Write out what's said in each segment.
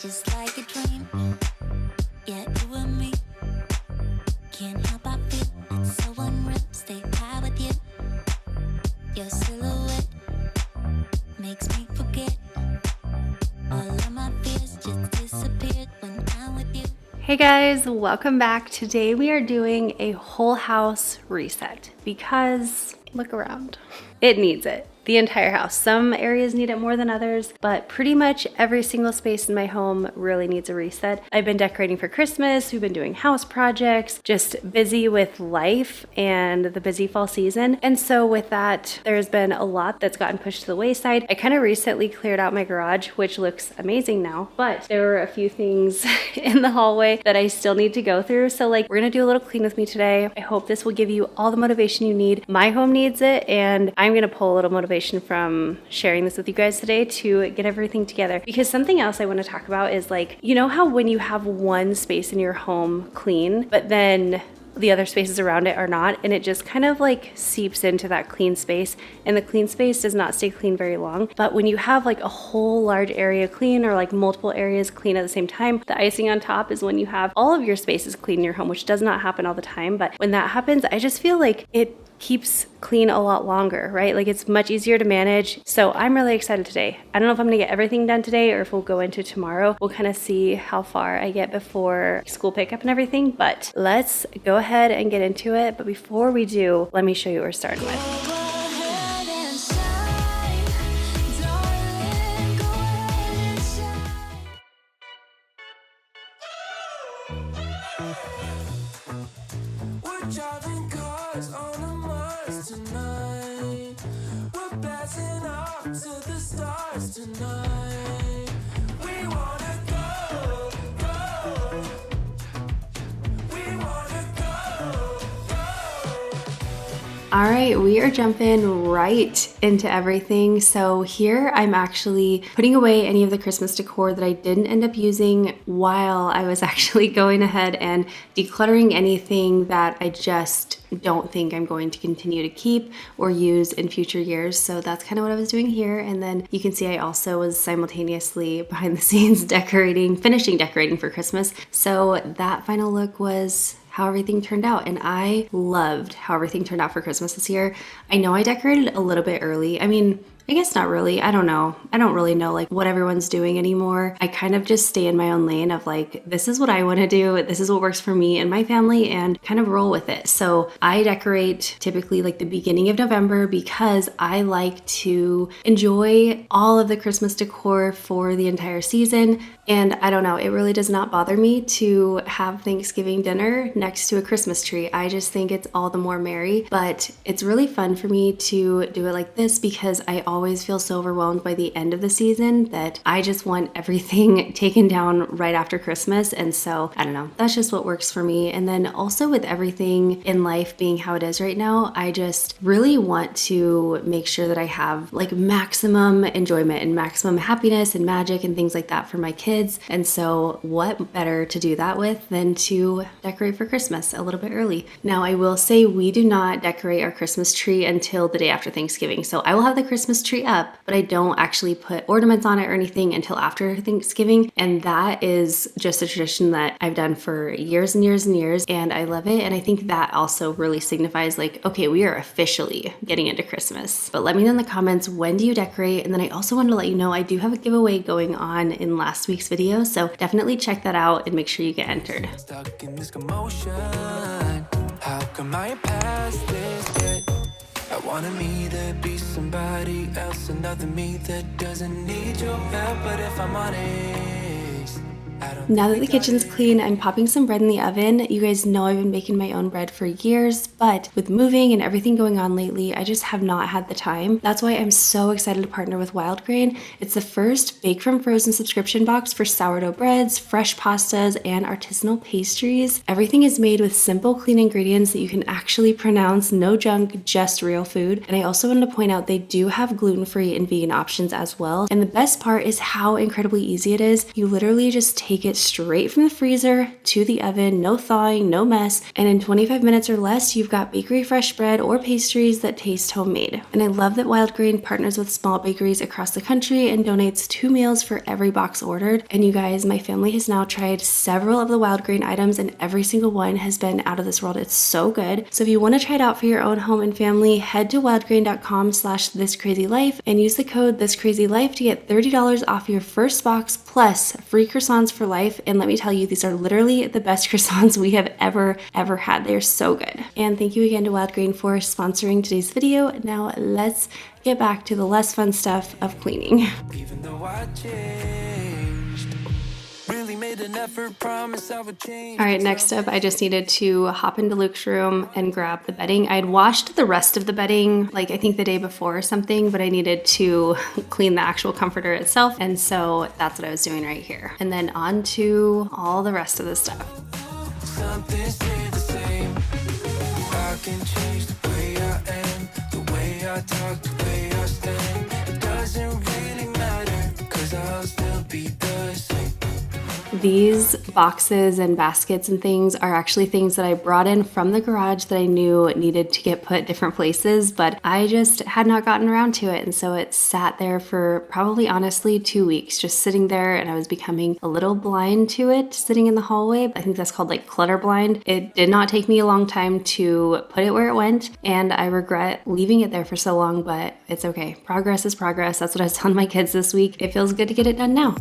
just like a dream. Yeah, you and me. Can't help but feel it's so unreal. Stay high with you. Your silhouette makes me forget all of my fears just disappeared when I'm with you. Hey guys, welcome back. Today we are doing a whole house reset because look around. It needs it. The entire house. Some areas need it more than others, but pretty much every single space in my home really needs a reset. I've been decorating for Christmas, we've been doing house projects, just busy with life and the busy fall season. And so with that, there's been a lot that's gotten pushed to the wayside. I kind of recently cleared out my garage, which looks amazing now, but there were a few things in the hallway that I still need to go through. So we're gonna do a little clean with me today. I hope this will give you all the motivation you need. My home needs it, and I'm gonna pull a little motivation from sharing this with you guys today to get everything together. Because something else I want to talk about is you know how when you have one space in your home clean, but then the other spaces around it are not, and it just kind of seeps into that clean space, and the clean space does not stay clean very long. But when you have a whole large area clean, or multiple areas clean at the same time, the icing on top is when you have all of your spaces clean in your home, which does not happen all the time. But when that happens, I just feel like it keeps clean a lot longer, right? It's much easier to manage. So I'm really excited today. I don't know if I'm gonna get everything done today or if we'll go into tomorrow. We'll kind of see how far I get before school pickup and everything, but let's go ahead and get into it. But before we do, let me show you what we're starting with. All right, we are jumping right into everything. So here I'm actually putting away any of the Christmas decor that I didn't end up using while I was actually going ahead and decluttering anything that I just don't think I'm going to continue to keep or use in future years. So that's kind of what I was doing here. And then you can see I also was simultaneously behind the scenes finishing decorating for Christmas. So that final look was how everything turned out, and I loved how everything turned out for Christmas this year. I know I decorated a little bit early. I mean, I guess not really. I don't know. I don't really know what everyone's doing anymore. I kind of just stay in my own lane of this is what I want to do. This is what works for me and my family, and kind of roll with it. So I decorate typically the beginning of November because I like to enjoy all of the Christmas decor for the entire season. And I don't know, it really does not bother me to have Thanksgiving dinner next to a Christmas tree. I just think it's all the more merry, but it's really fun for me to do it like this because I always feel so overwhelmed by the end of the season that I just want everything taken down right after Christmas. And so I don't know, that's just what works for me. And then also with everything in life being how it is right now, I just really want to make sure that I have maximum enjoyment and maximum happiness and magic and things like that for my kids. And so what better to do that with than to decorate for Christmas a little bit early. Now I will say we do not decorate our Christmas tree until the day after Thanksgiving. So I will have the Christmas tree up, but I don't actually put ornaments on it or anything until after Thanksgiving. And that is just a tradition that I've done for years and years and years, and I love it. And I think that also really signifies okay, we are officially getting into Christmas. But let me know in the comments, when do you decorate? And then I also wanted to let you know I do have a giveaway going on in last week's video, so definitely check that out and make sure you get entered. Stuck in this commotion. How come I ain't past this yet? I wanted me to be somebody else, another me that doesn't need your help. But if I'm honest, now that the kitchen's clean, I'm popping some bread in the oven. You guys know I've been making my own bread for years, but with moving and everything going on lately, I just have not had the time. That's why I'm so excited to partner with Wild Grain. It's the first Bake from Frozen subscription box for sourdough breads, fresh pastas, and artisanal pastries. Everything is made with simple, clean ingredients that you can actually pronounce, no junk, just real food. And I also wanted to point out they do have gluten-free and vegan options as well. And the best part is how incredibly easy it is. You literally just take it straight from the freezer to the oven, no thawing, no mess, and in 25 minutes or less, you've got bakery fresh bread or pastries that taste homemade. And I love that Wild Grain partners with small bakeries across the country and donates 2 meals for every box ordered. And you guys, my family has now tried several of the Wild Grain items and every single one has been out of this world. It's so good. So if you want to try it out for your own home and family, head to wildgrain.com/thiscrazylife and use the code thiscrazylife to get $30 off your first box plus free croissants for life. And let me tell you, these are literally the best croissants we have ever had. They are so good. And thank you again to Wild Grain for sponsoring today's video. Now let's get back to the less fun stuff of cleaning. Even though I changed, really made an effort, promise I would change. All right, next up, I just needed to hop into Luke's room and grab the bedding. I'd washed the rest of the bedding, like I think the day before or something, but I needed to clean the actual comforter itself. And so that's what I was doing right here. And then on to all the rest of the stuff. Something stayed the same. I can change the way I am, the way I talk, the way I stand. It doesn't really matter, 'cause I'll still be the same. These boxes and baskets and things are actually things that I brought in from the garage that I knew needed to get put different places, but I just had not gotten around to it. And so it sat there for probably honestly 2 weeks, just sitting there, and I was becoming a little blind to it sitting in the hallway. I think that's called like clutter blind. It did not take me a long time to put it where it went, and I regret leaving it there for so long, but it's okay. Progress is progress. That's what I was telling my kids this week. It feels good to get it done now.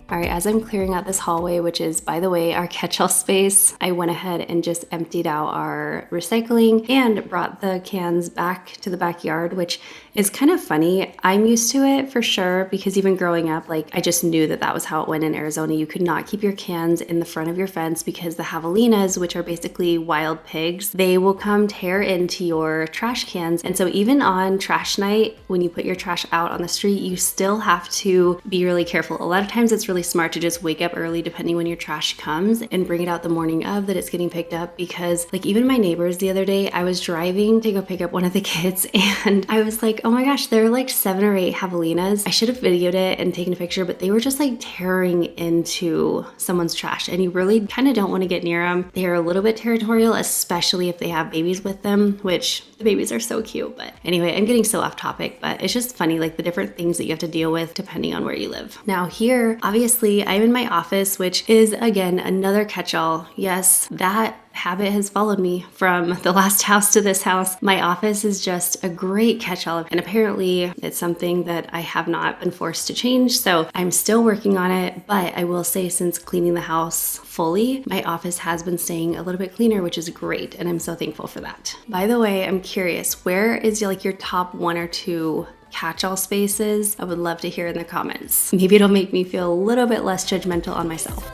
All right, as I'm clearing out this hallway, which is, by the way, our catch-all space, I went ahead and just emptied out our recycling and brought the cans back to the backyard, which is kind of funny. I'm used to it for sure, because even growing up, like I just knew that that was how it went in Arizona. You could not keep your cans in the front of your fence because the javelinas, which are basically wild pigs, they will come tear into your trash cans. And so even on trash night, when you put your trash out on the street, you still have to be really careful. A lot of times it's really smart to just wake up early depending when your trash comes and bring it out the morning of that it's getting picked up, because like even my neighbors the other day, I was driving to go pick up one of the kids and I was like, oh my gosh, there are like 7 or 8 javelinas. I should have videoed it and taken a picture, but they were just like tearing into someone's trash, and you really kind of don't want to get near them. They're a little bit territorial, especially if they have babies with them, which the babies are so cute. But anyway, I'm getting so off topic, but it's just funny, like the different things that you have to deal with depending on where you live. Now here, obviously I'm in my office, which is again another catch-all. Yes, that habit has followed me from the last house to this house. My office is just a great catch-all, and apparently it's something that I have not been forced to change, so I'm still working on it. But I will say, since cleaning the house fully, my office has been staying a little bit cleaner, which is great, and I'm so thankful for that. By the way, I'm curious, where is like your top 1 or 2 catch-all spaces? I would love to hear in the comments. Maybe it'll make me feel a little bit less judgmental on myself.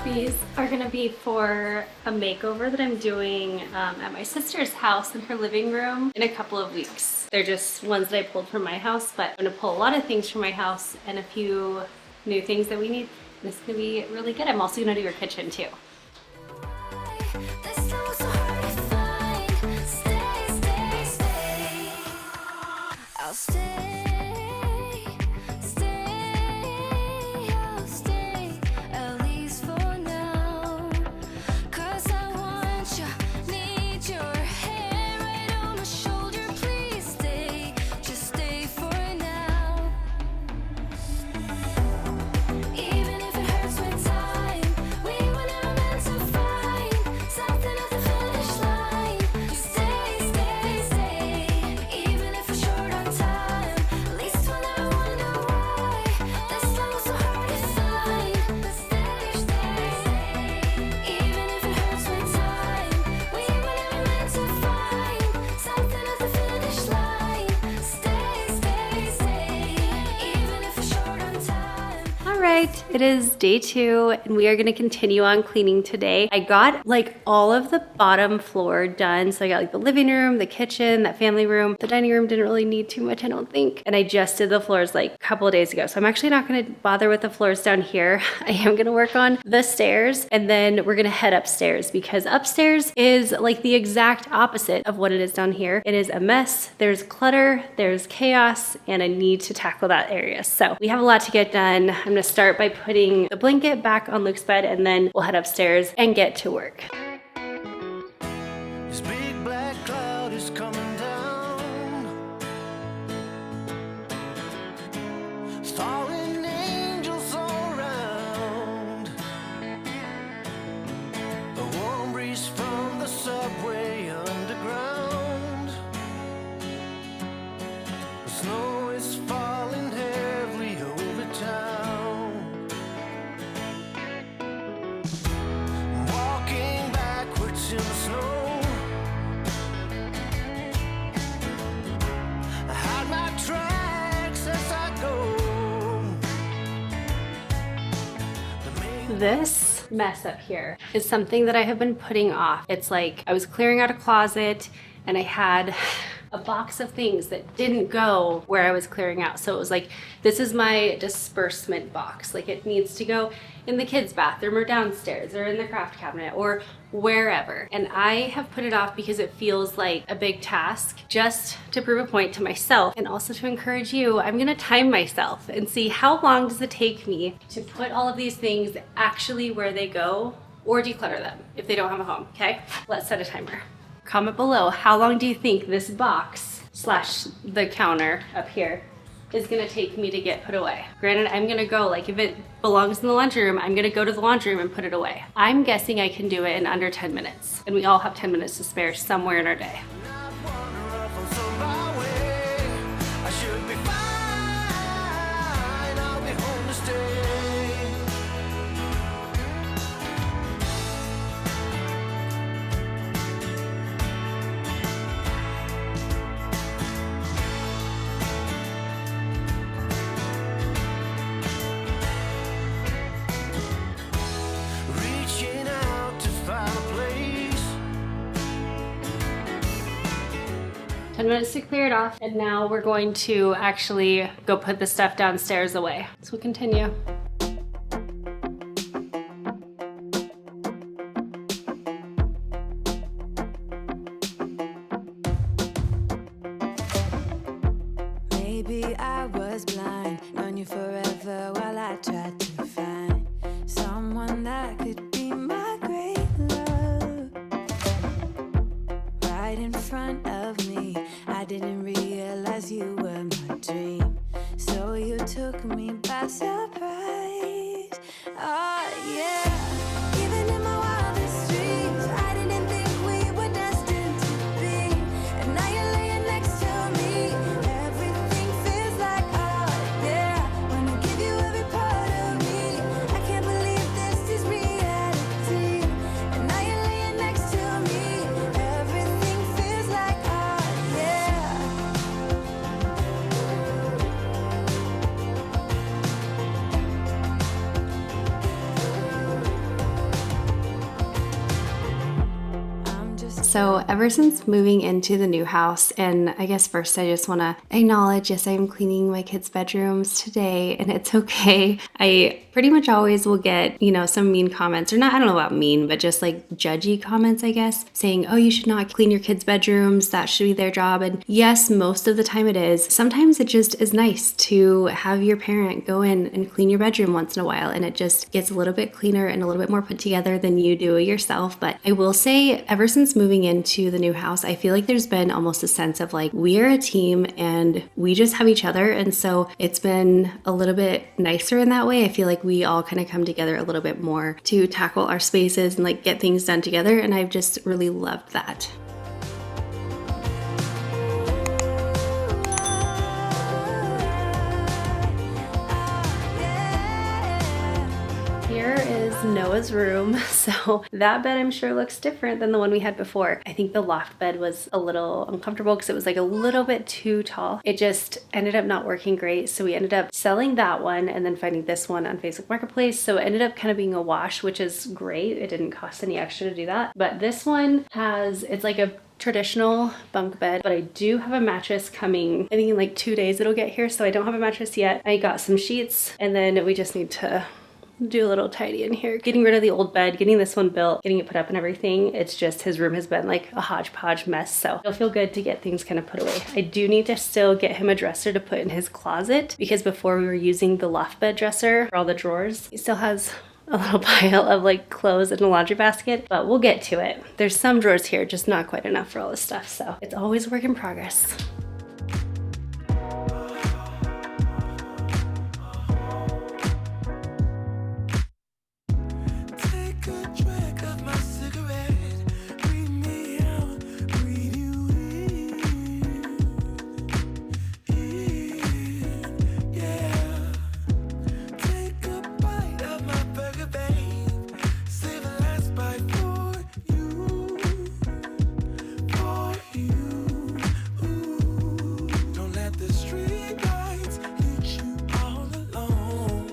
These are gonna be for a makeover that I'm doing at my sister's house in her living room in a couple of weeks. They're just ones that I pulled from my house, but I'm gonna pull a lot of things from my house and a few new things that we need. This is gonna be really good. I'm also gonna do your kitchen too. I'll stay, at least for now. 'Cause I want you, need your hair right on my shoulder. Please stay, just stay for now. Even if it hurts with time, we were never meant It is day 2 and we are gonna continue on cleaning today. I got like all of the bottom floor done. So I got like the living room, the kitchen, that family room. The dining room didn't really need too much, I don't think. And I just did the floors like a couple of days ago. So I'm actually not gonna bother with the floors down here. I am gonna work on the stairs and then we're gonna head upstairs because upstairs is like the exact opposite of what it is down here. It is a mess, there's clutter, there's chaos, and I need to tackle that area. So we have a lot to get done. I'm gonna start by putting the blanket back on Luke's bed and then we'll head upstairs and get to work. This big black cloud is coming down. Falling angels all around. A warm breeze from the subway underground. The snow is falling heavily over town. Walking backwards in the snow. I hide my tracks as I go. This mess up here is something that I have been putting off. It's like I was clearing out a closet and I had a box of things that didn't go where I was clearing out. So it was like, this is my disbursement box. Like it needs to go in the kids' bathroom or downstairs or in the craft cabinet or wherever. And I have put it off because it feels like a big task just to prove a point to myself and also to encourage you. I'm gonna time myself and see how long does it take me to put all of these things actually where they go or declutter them if they don't have a home, okay? Let's set a timer. Comment below, how long do you think this box slash the counter up here is gonna take me to get put away? Granted, I'm gonna go, like if it belongs in the laundry room, I'm gonna go to the laundry room and put it away. I'm guessing I can do it in under 10 minutes. And we all have 10 minutes to spare somewhere in our day. I should be fine. I'll be home to stay. Reaching out to find a place. 10 minutes to clear it off. And now we're going to actually go put the stuff downstairs away. So we'll continue. Maybe I was blind, known you forever while I tried to find someone that could be my great love. Right in front of me, I didn't realize you were my dream. So you took me by surprise. Oh yeah, even in my wildest dreams, I didn't think we were destined to be. And now you're laying next to me. Everything feels like oh yeah. Wanna give you every part of me. I can't believe this is reality. And now you're laying next to me. Everything feels like oh yeah. I'm just So ever since moving into the new house, and I guess first I just want to acknowledge, yes, I am cleaning my kids' bedrooms today, and it's okay. I pretty much always will get, some mean comments, or not, I don't know about mean, but just like judgy comments, I guess, saying, oh, you should not clean your kids' bedrooms, that should be their job. And yes, most of the time it is. Sometimes it just is nice to have your parent go in and clean your bedroom once in a while, and it just gets a little bit cleaner and a little bit more put together than you do yourself. But I will say, ever since moving into the new house, I feel like there's been almost a sense of like, we are a team and we just have each other. And so it's been a little bit nicer in that way. I feel like we all kind of come together a little bit more to tackle our spaces and like get things done together. And I've just really loved that. Here is is Noah's room. So that bed I'm sure looks different than the one we had before. I think the loft bed was a little uncomfortable because it was like a little bit too tall. It just ended up not working great. So we ended up selling that one and then finding this one on Facebook Marketplace. So it ended up kind of being a wash, which is great. It didn't cost any extra to do that. But this one it's like a traditional bunk bed, but I do have a mattress coming. I think in like 2 days it'll get here, so I don't have a mattress yet. I got some sheets, and then we just need to do a little tidy in here, getting rid of the old bed, getting this one built, getting it put up and everything. It's just his room has been like a hodgepodge mess, so it'll feel good to get things kind of put away. I do need to still get him a dresser to put in his closet, because before we were using the loft bed dresser for all the drawers. He still has a little pile of like clothes in a laundry basket, but we'll get to it. There's some drawers here, just not quite enough for all this stuff, so it's always a work in progress. Take a drag of my cigarette. Breathe me out, breathe you in, yeah. Take a bite of my burger, babe. Save the last bite for you, for you. Ooh. Don't let the street lights hit you all alone.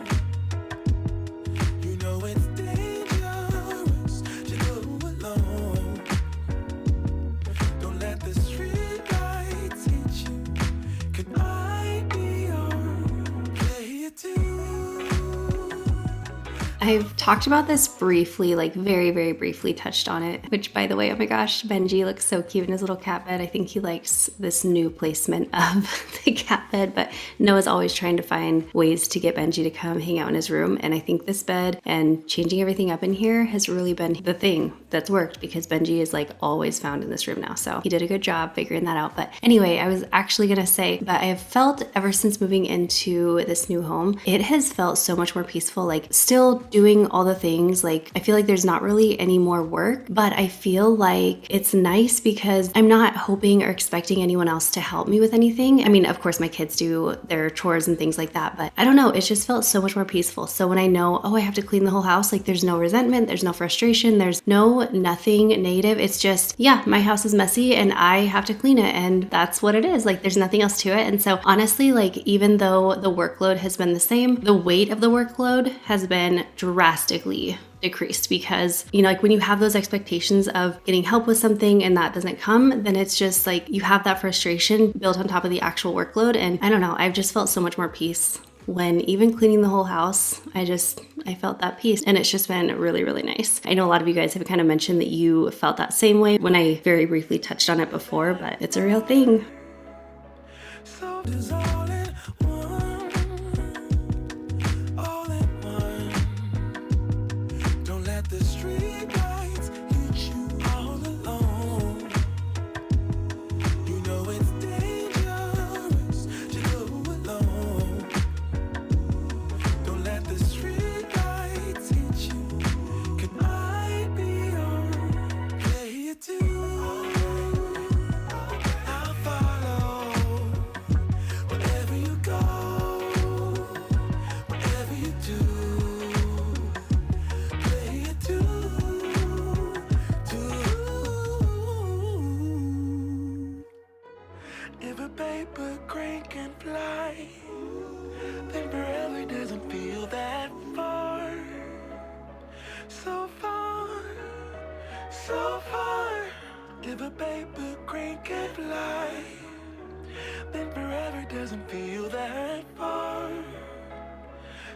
You know it's dangerous to go alone. Don't let the street lights hit you. Could I be your player too? I've talked about this briefly, like very, very briefly touched on it, which by the way, oh my gosh, Benji looks so cute in his little cat bed. I think he likes this new placement of the cat bed, but Noah's always trying to find ways to get Benji to come hang out in his room. And I think this bed and changing everything up in here has really been the thing that's worked, because Benji is like always found in this room now. So he did a good job figuring that out. But anyway, I was actually gonna say that I have felt ever since moving into this new home, it has felt so much more peaceful, like still doing all the things. Like I feel like there's not really any more work, but I feel like it's nice because I'm not hoping or expecting anyone else to help me with anything. I mean, of course my kids do their chores and things like that, but I don't know, it just felt so much more peaceful. So when I know, oh, I have to clean the whole house, like there's no resentment, there's no frustration, there's nothing negative. It's just, yeah, my house is messy and I have to clean it, and that's what it is. Like there's nothing else to it. And so honestly, like even though the workload has been the same, the weight of the workload has been drastically decreased, because you know, like when you have those expectations of getting help with something and that doesn't come, then it's just like you have that frustration built on top of the actual workload. And I don't know, I've just felt so much more peace when even cleaning the whole house. I felt that peace, and it's just been really, really nice. I know a lot of you guys have kind of mentioned that you felt that same way when I very briefly touched on it before, but it's a real thing. So it's all in one, all in one. Don't let the street lights hit you all alone. You know it's dangerous to go alone. Don't let the street lights hit you. Could I be your player too? I'll follow wherever you go, whatever you do. Player too. If a paper crane can fly, then forever doesn't feel that far. So far, so far. If a paper crane can fly, then forever doesn't feel that far.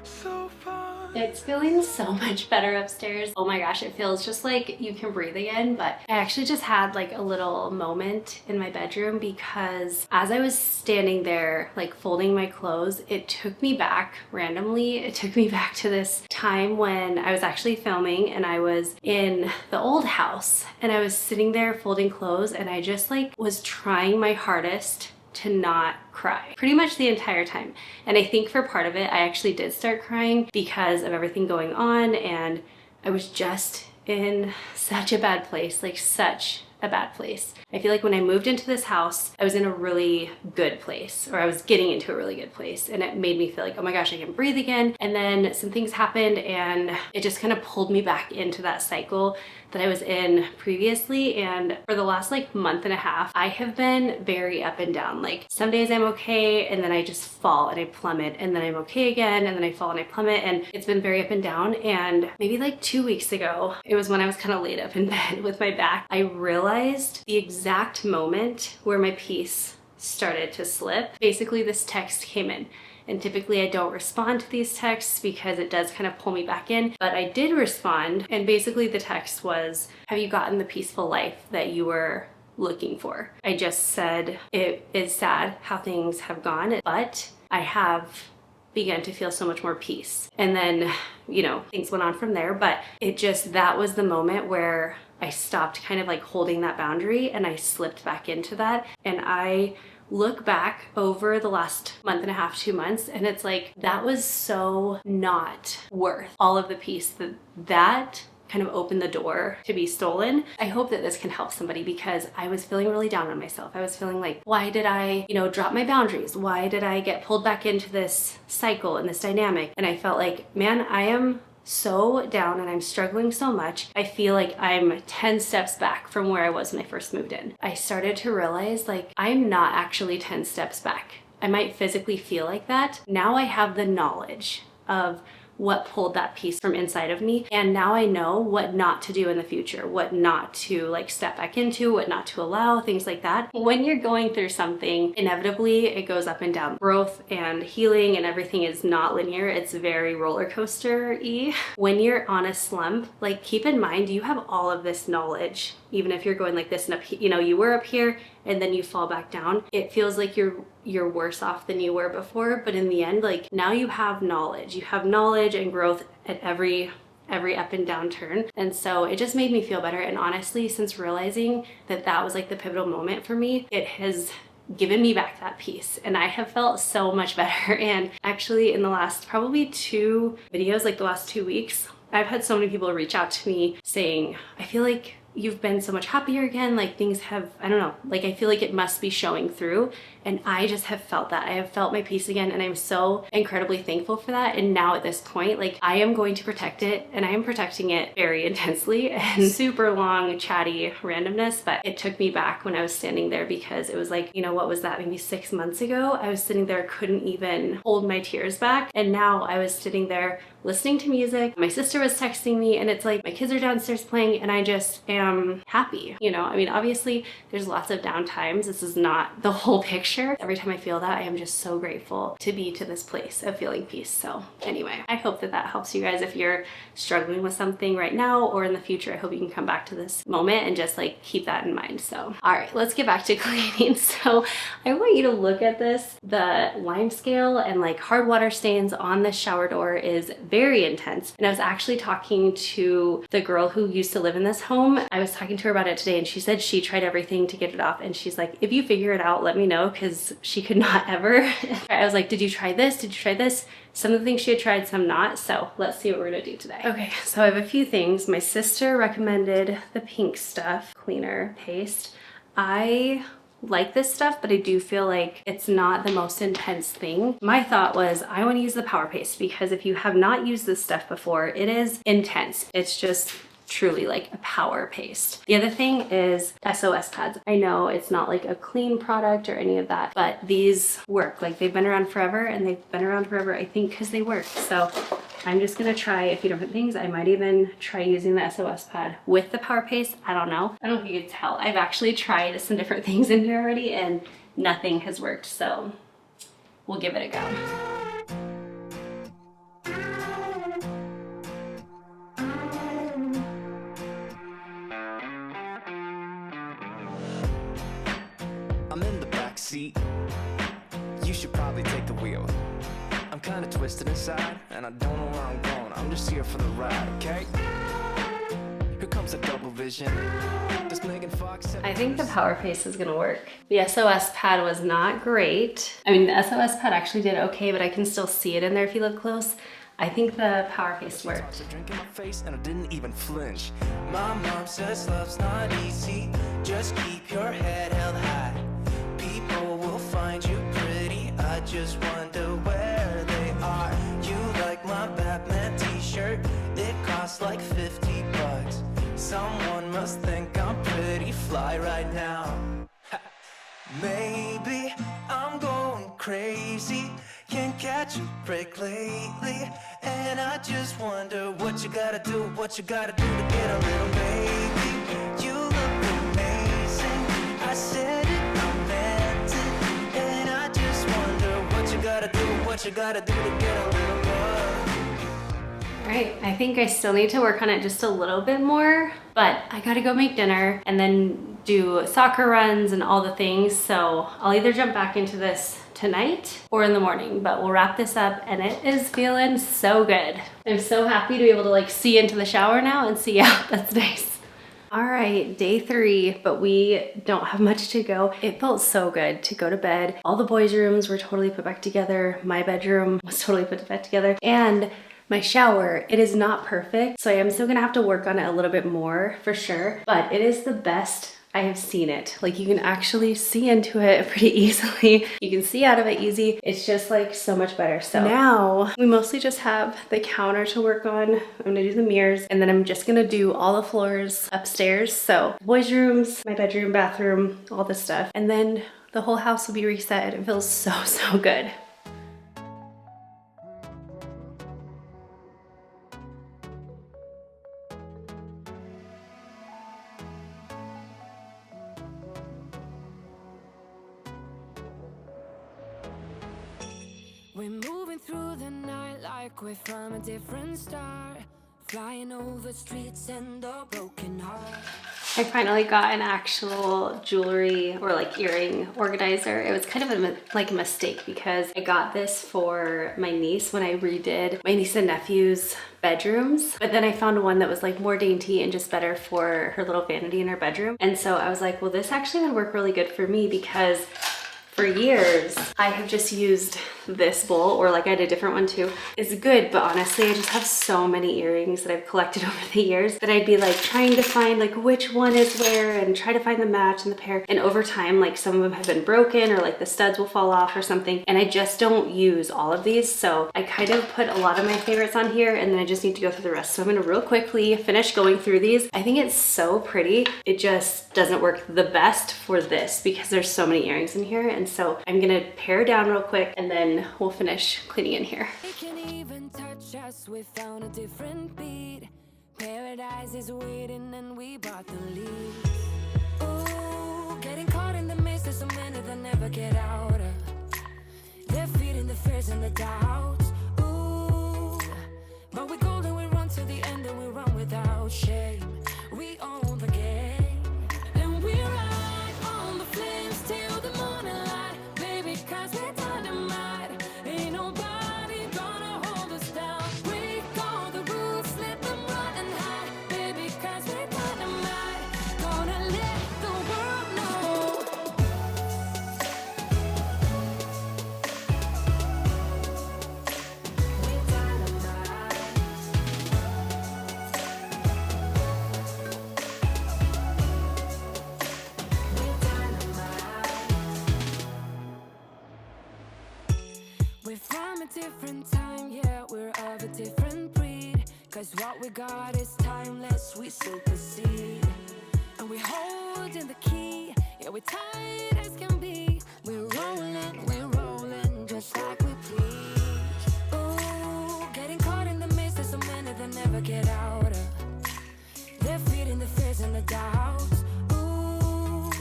So far. It's feeling so much better upstairs. Oh my gosh, it feels just like you can breathe again. But I actually just had like a little moment in my bedroom, because as I was standing there like folding my clothes, it took me back randomly. It took me back to this time when I was actually filming and I was in the old house and I was sitting there folding clothes, and I just like was trying my hardest to not cry pretty much the entire time. And I think for part of it, I actually did start crying because of everything going on, and I was just in such a bad place, like such a bad place. I feel like when I moved into this house, I was in a really good place, or I was getting into a really good place, and it made me feel like, oh my gosh, I can breathe again. And then some things happened and it just kind of pulled me back into that cycle that I was in previously. And for the last like month and a half, I have been very up and down. Like some days I'm okay and then I just fall and I plummet, and then I'm okay again and then I fall and I plummet, and it's been very up and down. And maybe like 2 weeks ago, it was when I was kind of laid up in bed with my back, I realized the exact moment where my piece started to slip. Basically, this text came in. And typically I don't respond to these texts because it does kind of pull me back in, but I did respond. And basically the text was, have you gotten the peaceful life that you were looking for? I just said, it is sad how things have gone, but I have begun to feel so much more peace. And then, you know, things went on from there, but it just, that was the moment where I stopped kind of like holding that boundary and I slipped back into that. And I look back over the last month and a half, 2 months, and it's like, that was so not worth all of the peace that kind of opened the door to be stolen. I hope that this can help somebody, because I was feeling really down on myself. I was feeling like, why did I, you know, drop my boundaries? Why did I get pulled back into this cycle and this dynamic? And I felt like, man, I am so down and I'm struggling so much. I feel like I'm 10 steps back from where I was when I first moved in. I started to realize like I'm not actually 10 steps back. I might physically feel like that. Now I have the knowledge of what pulled that piece from inside of me, and now I know what not to do in the future, what not to like step back into, what not to allow, things like that. When you're going through something, inevitably it goes up and down. Growth and healing and everything is not linear. It's very roller coaster-y. When you're on a slump, like keep in mind you have all of this knowledge. Even if you're going like this and up, you know, you were up here and then you fall back down, it feels like you're worse off than you were before. But in the end, like now you have knowledge. You have knowledge and growth at every up and down turn. And so it just made me feel better. And honestly, since realizing that that was like the pivotal moment for me, it has given me back that peace, and I have felt so much better. And actually in the last probably 2 videos, like the last 2 weeks, I've had so many people reach out to me saying, I feel like you've been so much happier again, like things have, I don't know, like I feel like it must be showing through. And I just have felt that. I have felt my peace again, and I'm so incredibly thankful for that. And now at this point, like I am going to protect it, and I am protecting it very intensely. And super long chatty randomness, but it took me back when I was standing there, because it was like, you know, what was that, maybe 6 months ago? I was sitting there, couldn't even hold my tears back, and now I was sitting there listening to music. My sister was texting me, and it's like my kids are downstairs playing, and I just am happy. You know, I mean, obviously there's lots of down times. This is not the whole picture. Every time I feel that, I am just so grateful to be to this place of feeling peace. So anyway, I hope that that helps you guys if you're struggling with something right now or in the future. I hope you can come back to this moment and just like keep that in mind. So all right, let's get back to cleaning. So I want you to look at this. The lime scale and like hard water stains on the shower door is very intense. And I was actually talking to the girl who used to live in this home. I was talking to her about it today, and she said she tried everything to get it off, and she's like, if you figure it out, let me know, because she could not ever. I was like, did you try this? Did you try this? Some of the things she had tried, some not. So let's see what we're gonna do today. Okay, so I have a few things. My sister recommended the pink stuff cleaner paste. I like this stuff, but I do feel like it's not the most intense thing. My thought was I want to use the power paste, because if you have not used this stuff before, it is intense. It's just truly like a power paste. The other thing is SOS pads. I know it's not like a clean product or any of that, but these work. Like they've been around forever, and they've been around forever, I think, because they work. So I'm just gonna try a few different things. I might even try using the SOS pad with the power paste. I don't know. I don't know if you can tell. I've actually tried some different things in here already, and nothing has worked. So we'll give it a go. I'm in the back seat. You should probably take the wheel. I'm kinda twisted inside, and I don't know where I'm going. I'm just here for the ride, okay? Here comes a double vision. Does Megan Fox have— I think the power paste is gonna work. The SOS pad was not great. I mean, the SOS pad actually did okay, but I can still see it in there if you look close. I think the power face worked. A drink in my face and I didn't even flinch. My mom says love's not easy. Just keep your head held high. People will find you pretty. I just wonder where they are. You like my Batman t-shirt? It costs like $50. Someone must think I'm pretty fly right now. Maybe I'm going crazy. Can't catch a break lately. And I just wonder what you gotta do, what you gotta do to get a little baby. You look amazing. I said it, I meant it. And I just wonder what you gotta do, what you gotta do to get a little love. Right, I think I still need to work on it just a little bit more, but I gotta go make dinner and then do soccer runs and all the things. So I'll either jump back into this tonight or in the morning, but we'll wrap this up and it is feeling so good. I'm so happy to be able to like see into the shower now and see out. That's nice. All right, day 3, but we don't have much to go. It felt so good to go to bed. All the boys' rooms were totally put back together. My bedroom was totally put back together. And my shower, it is not perfect, so I am still gonna have to work on it a little bit more for sure, but it is the best I have seen it. Like you can actually see into it pretty easily. You can see out of it easy. It's just like so much better. So now we mostly just have the counter to work on. I'm gonna do the mirrors and then I'm just gonna do all the floors upstairs. So boys' rooms, my bedroom, bathroom, all this stuff. And then the whole house will be reset. It feels so, so good. We're moving through the night like we're from a different star, flying over streets and a broken heart. I finally got an actual jewelry or like earring organizer. It was kind of a mistake because I got this for my niece when I redid my niece and nephew's bedrooms, but then I found one that was like more dainty and just better for her little vanity in her bedroom. And so I was like, well, this actually would work really good for me because for years, I have just used this bowl, or like I had a different one too. It's good, but honestly, I just have so many earrings that I've collected over the years that I'd be like trying to find like which one is where and try to find the match and the pair. And over time, like some of them have been broken or like the studs will fall off or something. And I just don't use all of these. So I kind of put a lot of my favorites on here and then I just need to go through the rest. So I'm gonna real quickly finish going through these. I think it's so pretty. It just doesn't work the best for this because there's so many earrings in here. And so I'm gonna pare down real quick and then we'll finish cleaning in here. They can even touch us, we found a different beat. Paradise is waiting and we bought the lead. Ooh, getting caught in the mist, there's so many that never get out of. They're feeding the fears and the doubts. Ooh, but we golden, we run to the end and we run without shame. We own the game and we ride on the flames till the morning light. Baby, cause we're dynamite. Ain't nobody gonna hold us down. Break all the rules, let them run and hide. Baby, cause we're dynamite. Gonna let the world know. We're dynamite. We're dynamite. We're from a different time, yeah, we're of a different breed. Cause what we got is timeless, we supersede. And we're holding the key, yeah, we're tight as can be. We're rolling, just like we preach. Ooh, getting caught in the mist, there's so many that never get out of. They're feeding the fears and the doubts. Ooh,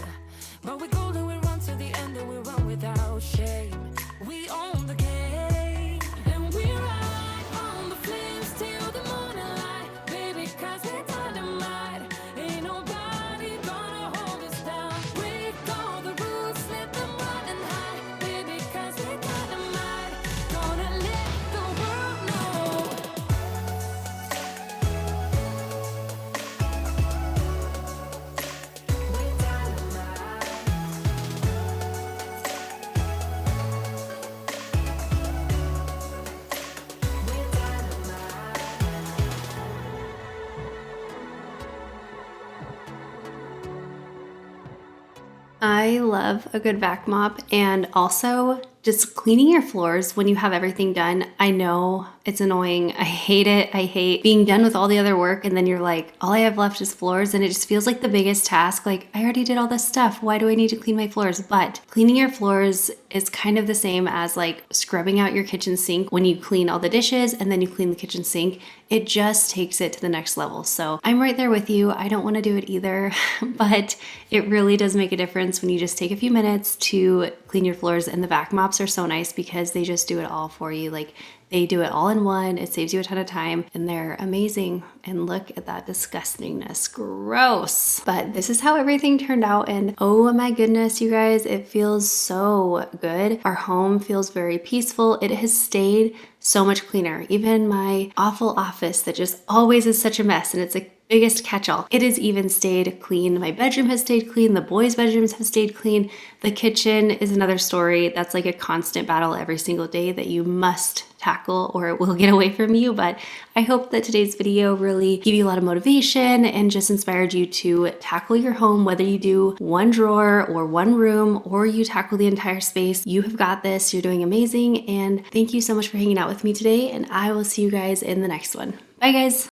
but we're golden, we run to the end and we run without shame. We own the game and we ride on the flames till the morning light. Baby, cause we're dynamite. Ain't nobody gonna hold us down. Break all the rules, let I love a good vac mop, and also just cleaning your floors when you have everything done. I know it's annoying. I hate it. I hate being done with all the other work and then you're like, all I have left is floors, and it just feels like the biggest task. Like, I already did all this stuff. Why do I need to clean my floors? But cleaning your floors is kind of the same as like scrubbing out your kitchen sink when you clean all the dishes and then you clean the kitchen sink. It just takes it to the next level. So I'm right there with you. I don't want to do it either, but it really does make a difference when you just take a few minutes to clean your floors. And the vac mops are so nice because they just do it all for you. Like, they do it all in one. It saves you a ton of time and they're amazing. And look at that disgustingness. Gross. But this is how everything turned out. And oh my goodness, you guys, it feels so good. Our home feels very peaceful. It has stayed so much cleaner. Even my awful office that just always is such a mess, and it's a biggest catch-all. It has even stayed clean. My bedroom has stayed clean. The boys' bedrooms have stayed clean. The kitchen is another story. That's like a constant battle every single day that you must tackle or it will get away from you. But I hope that today's video really gave you a lot of motivation and just inspired you to tackle your home, whether you do one drawer or one room or you tackle the entire space. You have got this. You're doing amazing. And thank you so much for hanging out with me today. And I will see you guys in the next one. Bye, guys.